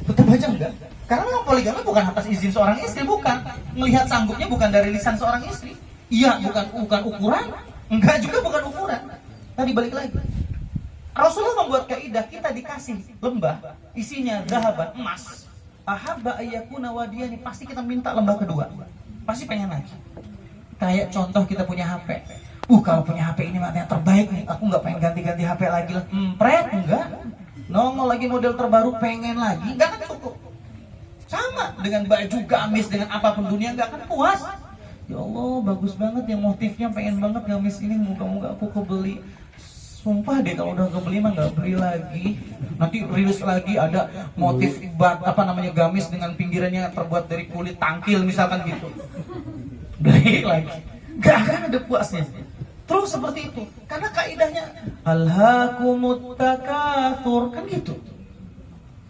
Tetap aja enggak. Karena memang poligami bukan atas izin seorang istri, bukan. Melihat sanggupnya bukan dari lisan seorang istri. Iya, bukan ukuran. Enggak juga bukan ukuran. Tadi balik lagi. Rasulullah membuat kaidah, kita dikasih lembah isinya zahaban, emas. Ahabba ayyakuna wadiyani, pasti kita minta lembah kedua. Pasti pengen lagi. Kayak contoh kita punya HP. Kalau punya HP ini yang terbaik nih, aku nggak pengen ganti-ganti HP lagi lah. Enggak. Nongol lagi model terbaru, pengen lagi, nggak akan cukup. Sama dengan baju, gamis, dengan apapun dunia nggak akan puas. Ya Allah, bagus banget yang motifnya, pengen banget gamis ini, moga-moga aku kebeli. Sumpah deh kalau udah kebeli mah nggak beli lagi. Nanti rilis lagi ada motif gamis dengan pinggirannya terbuat dari kulit tangkil misalkan gitu. Beli lagi. Gak akan ada puasnya. Terus seperti itu. Karena kaidahnya alhaakumut takatsur kan gitu.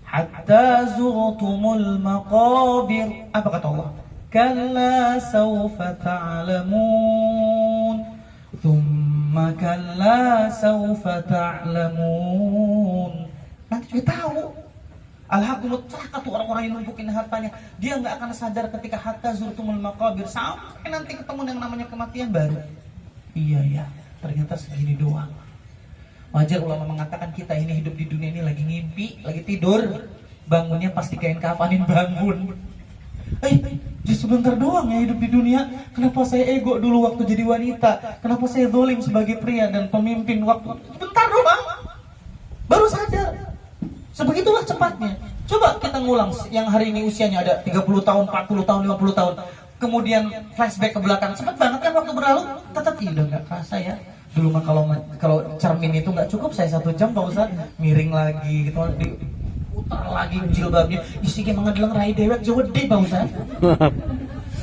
Hatta zurtumul maqabir. Apa kata Allah? Kalla sawfa ta'lamun. Thumma kalla sawfa ta'lamun. Nanti juga tahu. Alhaqumut takatsur, orang-orang yang numpukin hartanya, dia nggak akan sadar ketika hatta zurtumul maqabir, sampai nanti ketemu yang namanya kematian baru. Iya, ternyata segini doang. Wajar ulama mengatakan kita ini hidup di dunia ini lagi ngimpi, lagi tidur, bangunnya pasti kain kafanin bangun. Sebentar doang ya hidup di dunia. Kenapa saya ego dulu waktu jadi wanita? Kenapa saya zalim sebagai pria dan pemimpin waktu? Sebentar doang. Baru sadar. Sebegitulah cepatnya. Coba kita ngulang yang hari ini usianya ada 30 tahun, 40 tahun, 50 tahun. Kemudian flashback ke belakang, cepat banget kan waktu berlalu. Tetap udah nggak kerasa ya. Dulu mah kalau cermin itu nggak cukup, saya 1 jam Pak Ustaz miring lagi gitu, diputar lagi jilbabnya. Isinya mengedelang rai dewek jauh gede Pak Ustaz.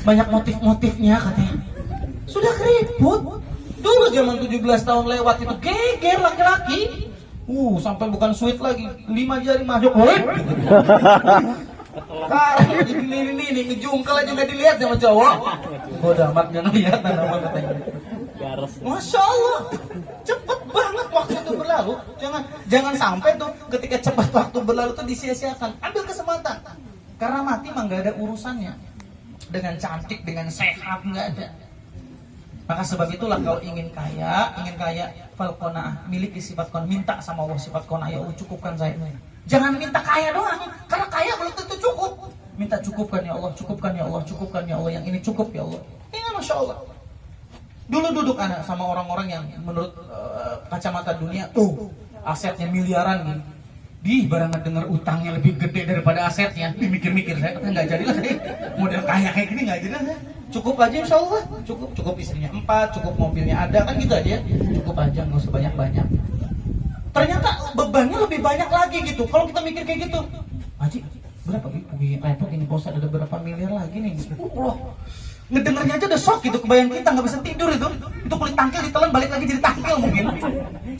Banyak motif-motifnya katanya. Sudah keriput. Dulu zaman 17 tahun lewat itu geger laki-laki. Sampai bukan sweet lagi, 5 jari masuk. Kalau ini ngejungkel aja nggak dilihat sama cowok. Bodoh amat nggak ngelihat apa katanya. Masya Allah, cepet banget waktu itu berlalu. Jangan sampai tuh ketika cepat waktu berlalu tuh disia-siakan. Ambil kesempatan. Karena mati mah nggak ada urusannya dengan cantik, dengan sehat, nggak ada. Maka sebab itulah kalau ingin kaya falqonaah, miliki sifat qanaah, minta sama Allah sifat qanaah, ya Allah cukupkan saya. Jangan minta kaya doang, karena kaya belum tentu cukup. Minta cukupkan ya Allah, cukupkan ya Allah, cukupkan ya Allah, yang ini cukup ya Allah. Ini Masya Allah. Dulu duduk anak sama orang-orang yang menurut kacamata dunia, asetnya miliaran gitu. Barang dengar utangnya lebih gede daripada asetnya, mikir-mikir saya nggak jadilah saya model kaya kayak gini, nggak jadilah saya. Cukup aja Insya Allah, cukup istrinya 4, cukup mobilnya ada, kan gitu aja. Cukup aja, nggak usah banyak-banyak. Ternyata bebannya lebih banyak lagi gitu. Kalau kita mikir kayak gitu, Haji, berapa repot ini bosan ada berapa miliar lagi nih gitu. Ngedengarnya aja udah shock gitu, kebayang kita nggak bisa tidur itu kulit tangkil ditelan balik lagi jadi tangkil mungkin.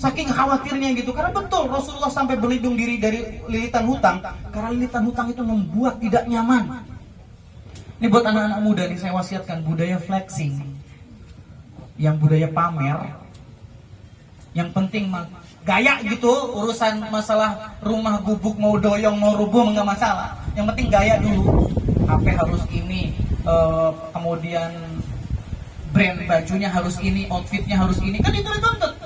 Saking khawatirnya gitu, karena betul Rasulullah sampai berlindung diri dari lilitan hutang, karena lilitan hutang itu membuat tidak nyaman. Ini buat anak-anak muda nih saya wasiatkan, budaya flexing, yang budaya pamer, yang penting gaya gitu, urusan masalah rumah gubuk mau doyong mau rubuh nggak masalah, yang penting gaya dulu. HP harus ini, kemudian brand bajunya harus ini, outfitnya harus ini, kan itu dituntut.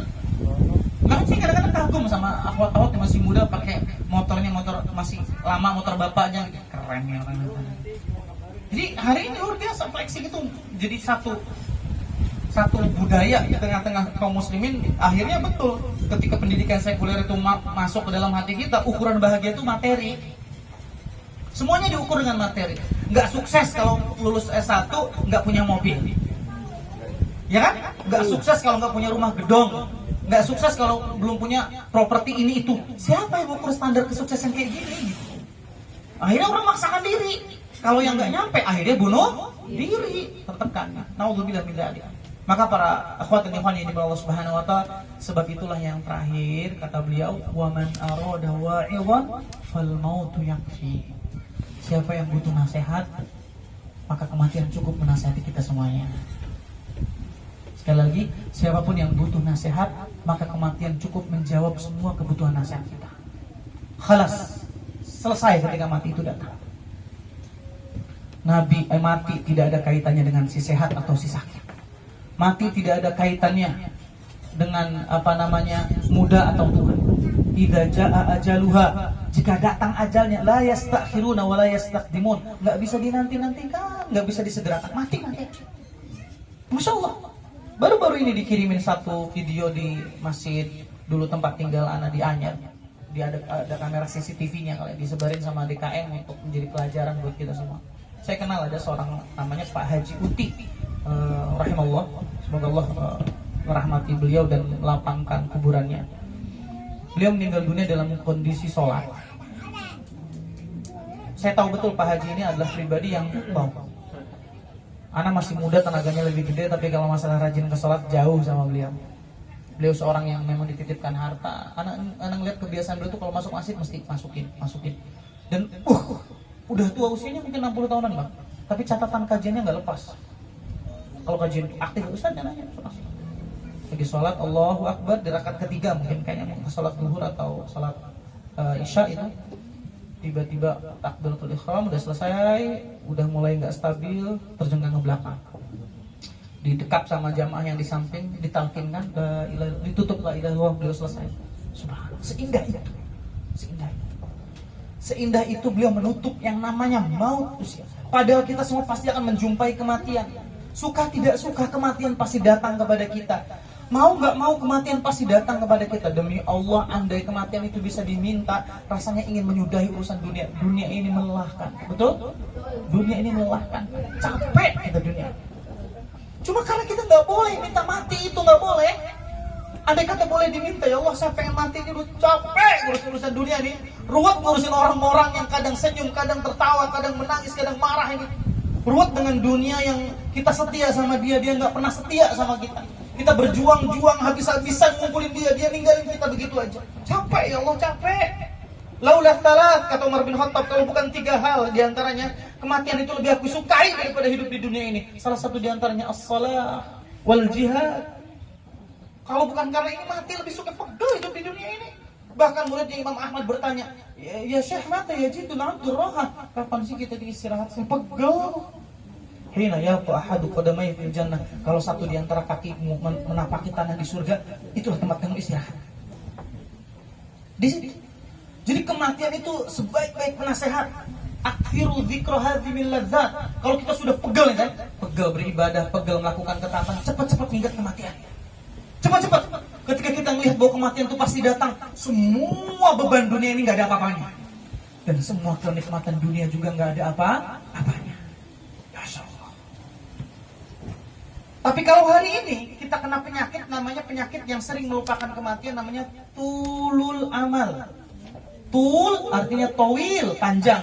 Karena sih kadang-kadang kagum sama akhwat-akhwat yang masih muda pakai motornya motor masih lama, motor bapaknya, keren ya orang. Jadi hari ini luar biasa flexing itu jadi satu budaya di tengah-tengah kaum muslimin. Akhirnya betul ketika pendidikan sekuler itu masuk ke dalam hati kita, ukuran bahagia itu materi. Semuanya diukur dengan materi. Nggak sukses kalau lulus S1 nggak punya mobil, ya kan? Nggak sukses kalau nggak punya rumah gedong, nggak sukses kalau belum punya properti ini itu. Siapa yang ukur standar kesuksesan kayak gini? Akhirnya orang maksakan diri. Kalau yang nggak nyampe, akhirnya bunuh diri, tertekan. Naudzubillah min dzalik. Maka para akhwat dan ikhwan yang dimiliki Allah Subhanahu wa taala, sebab itulah yang terakhir kata beliau, wa man arada wa'iwan fal mautu yakfi. Siapa yang butuh nasihat, maka kematian cukup menasihati kita semuanya. Sekali lagi, siapapun yang butuh nasihat, maka kematian cukup menjawab semua kebutuhan nasihat kita. Khalas, selesai ketika mati itu datang. Mati tidak ada kaitannya dengan si sehat atau si sakit. Mati tidak ada kaitannya dengan muda atau tua. Idza jaa ajaluha, jika datang ajalnya, la yastakhiruna wa la yastaqdimun, enggak bisa dinanti-nantikan, enggak bisa disegerakan, mati. Masya Allah. Baru-baru ini dikirimin satu video di masjid dulu tempat tinggal anak di Anyar. Ada kamera CCTV-nya kalau disebarin sama DKM untuk menjadi pelajaran buat kita semua. Saya kenal ada seorang namanya Pak Haji Uti, rahimahullah, semoga Allah merahmati beliau dan melapangkan kuburannya. Beliau meninggal dunia dalam kondisi sholat. Saya tahu betul Pak Haji ini adalah pribadi yang anak masih muda, tenaganya lebih gede, tapi kalau masalah rajin ke sholat jauh sama beliau. Beliau seorang yang memang dititipkan harta. Anak lihat kebiasaan beliau tuh kalau masuk masjid mesti masukin. Dan udah tua usianya mungkin 60 tahunan Bang. Tapi catatan kajiannya nggak lepas. Kalau kajian aktif Ustaz nanya. Lagi sholat Allahu Akbar di rakaat ketiga mungkin kayaknya mau sholat zuhur atau sholat isya itu, tiba-tiba takbiratul ihram udah selesai, udah mulai nggak stabil, terjengkang ke belakang, didekap sama jamaah yang di samping, ditalkinkan, ditutup la ilaha illallah, beliau selesai. Subhanallah, seindah itu beliau menutup yang namanya maut usia. Padahal kita semua pasti akan menjumpai kematian. Suka tidak suka kematian pasti datang kepada kita. Mau nggak mau kematian pasti datang kepada kita. Demi Allah, andai kematian itu bisa diminta, rasanya ingin menyudahi urusan dunia. Dunia ini melelahkan, betul? Dunia ini melelahkan, capek kita dunia. Cuma karena kita nggak boleh minta mati, itu nggak boleh. Andai kata boleh diminta, ya Allah saya pengen mati ini, capek urusan dunia ini, ruwet ngurusin orang-orang yang kadang senyum, kadang tertawa, kadang menangis, kadang marah ini. Ruwet dengan dunia yang kita setia sama dia nggak pernah setia sama kita. Kita berjuang-juang habis-habisan ngumpulin dia ninggalin kita begitu aja. Capek ya Allah, capek. Laulah talat, kata Umar bin Khattab, kalau bukan 3 hal diantaranya, kematian itu lebih aku sukai daripada hidup di dunia ini. Salah satu diantaranya as-salah wal jihad. Kalau bukan karena ini, mati lebih suka pegel hidup di dunia ini. Bahkan muridnya Imam Ahmad bertanya, ya Syekh, mata ya jidul abdur rahat. Kapan sih kita diistirahat? Saya pegel. Hina yalqa ahadu qadamai fil jannah. Kalau satu di antara kakimu menapaki tanah di surga, itulah tempat kamu istirahat. Di sini. Jadi kematian itu sebaik-baik penasehat. Akhiru dzikra hadhimil ladzat. Kalau kita sudah pegel kan? Pegel beribadah, pegel melakukan ketaatan, cepat-cepat ingat kematian. Cepat-cepat. Ketika kita melihat bahwa kematian itu pasti datang, semua beban dunia ini nggak ada apa-apanya. Dan semua kenikmatan dunia juga nggak ada apa-apanya. Masya Allah. Tapi kalau hari ini kita kena penyakit, namanya penyakit yang sering melupakan kematian, namanya tulul amal. Tul artinya towil, panjang.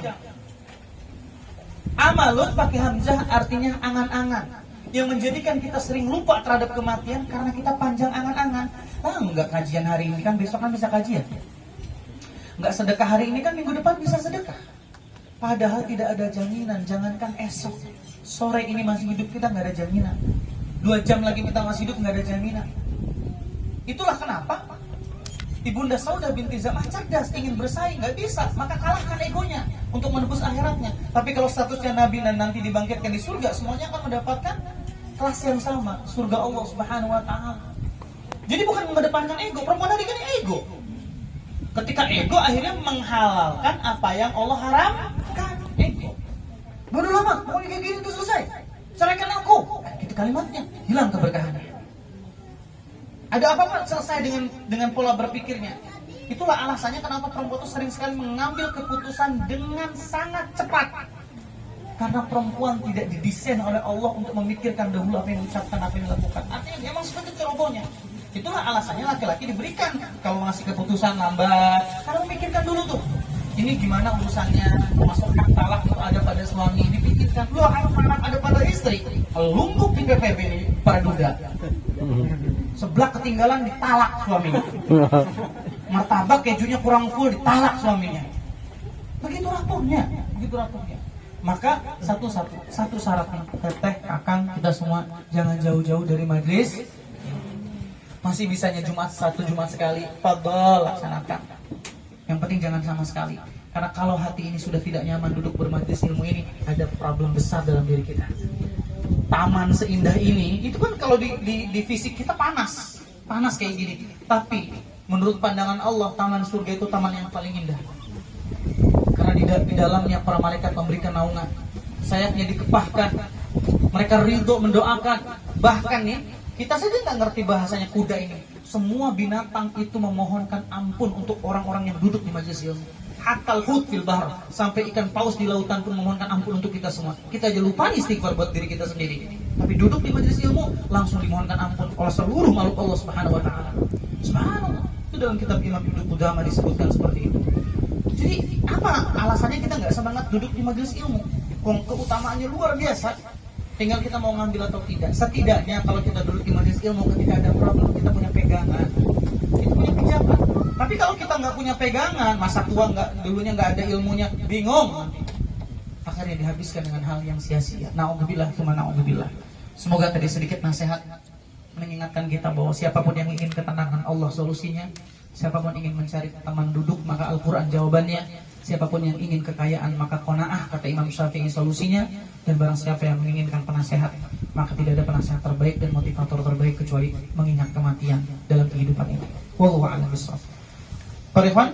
Amalun pakai hamzah artinya angan-angan. Yang menjadikan kita sering lupa terhadap kematian karena kita panjang angan-angan. Enggak kajian hari ini kan besok kan bisa kajian. Enggak sedekah hari ini kan minggu depan bisa sedekah. Padahal tidak ada jaminan, jangankan esok. Sore ini masih hidup kita nggak ada jaminan. 2 jam lagi kita masih hidup nggak ada jaminan. Itulah kenapa Ibunda Saudah binti Zam'ah cerdas, ingin bersaing, nggak bisa, maka kalahkan egonya untuk menebus akhiratnya. Tapi kalau statusnya Nabi dan nanti dibangkitkan di surga, semuanya akan mendapatkan kelas yang sama, surga Allah Subhanahu Wa Taala. Jadi bukan mengedepankan ego, perempuan tadi kan ego. Ketika ego akhirnya menghalalkan apa yang Allah haramkan, ego. Bodoh lama, pokoknya kayak gini itu selesai. Ceraikan aku, gitu kalimatnya, hilang keberkahannya. Ada apa-apa selesai dengan pola berpikirnya. Itulah alasannya kenapa perempuan itu sering sekali mengambil keputusan dengan sangat cepat. Karena perempuan tidak didesain oleh Allah untuk memikirkan dahulu apa yang diucapkan, apa yang dilakukan. Artinya memang seperti cerobohnya. Itulah alasannya laki-laki diberikan kalau ngasih keputusan lambat. Karena memikirkan dulu tuh. Ini gimana urusannya, masuk hak talak itu ada pada suami, dipikirkan. Lu anak-anak ada pada istri. Lumbuk di PPP ini para duda. Sebelah ketinggalan ditalak suaminya. Martabak kejunya kurang full ditalak suaminya. Begitu rapuhnya. Maka satu syaratnya, teteh, kakang, kita semua jangan jauh-jauh dari majelis. Masih bisanya Jumat sekali, fadhol laksanakan. Yang penting jangan sama sekali. Karena kalau hati ini sudah tidak nyaman duduk bermajelis ilmu ini, ada problem besar dalam diri kita. Taman seindah ini, itu kan kalau di fisik kita panas kayak gini. Tapi menurut pandangan Allah, taman surga itu taman yang paling indah. Karena di dalamnya para malaikat memberikan naungan, sayapnya dikepahkan, mereka ridho mendoakan. Bahkan nih, kita saja nggak ngerti bahasanya kuda ini. Semua binatang itu memohonkan ampun untuk orang-orang yang duduk di majelis ilmu. Hatal hut fil bahr, sampai ikan paus di lautan pun memohonkan ampun untuk kita semua. Kita aja lupa istighfar buat diri kita sendiri. Tapi duduk di majelis ilmu langsung dimohonkan ampun oleh seluruh makhluk Allah Subhanahu Wa Taala. Subhanallah. Itu dalam kitab Imam Ibnu Qudamah disebutkan seperti itu. Jadi apa alasannya kita nggak semangat duduk di majelis ilmu? Keutamaannya luar biasa. Tinggal kita mau ngambil atau tidak. Setidaknya kalau kita duduk di majelis ilmu, ketika ada problem kita punya pegangan, kita punya pijakan. Tapi kalau kita nggak punya pegangan, masa tua dulunya nggak ada ilmunya, bingung nanti. Akhirnya dihabiskan dengan hal yang sia-sia. Na'udzubillah, cuma na'udzubillah. Semoga tadi sedikit nasihat mengingatkan kita bahwa siapapun yang ingin ketenangan Allah solusinya. Siapapun ingin mencari teman duduk, maka Al-Quran jawabannya. Siapapun yang ingin kekayaan, maka qanaah, kata Imam Syafi'i solusinya. Dan barang siapa yang menginginkan penasehat, maka tidak ada penasehat terbaik dan motivator terbaik kecuali mengingat kematian dalam kehidupan ini. Wallahu a'lam bishawab. Para ikhwan,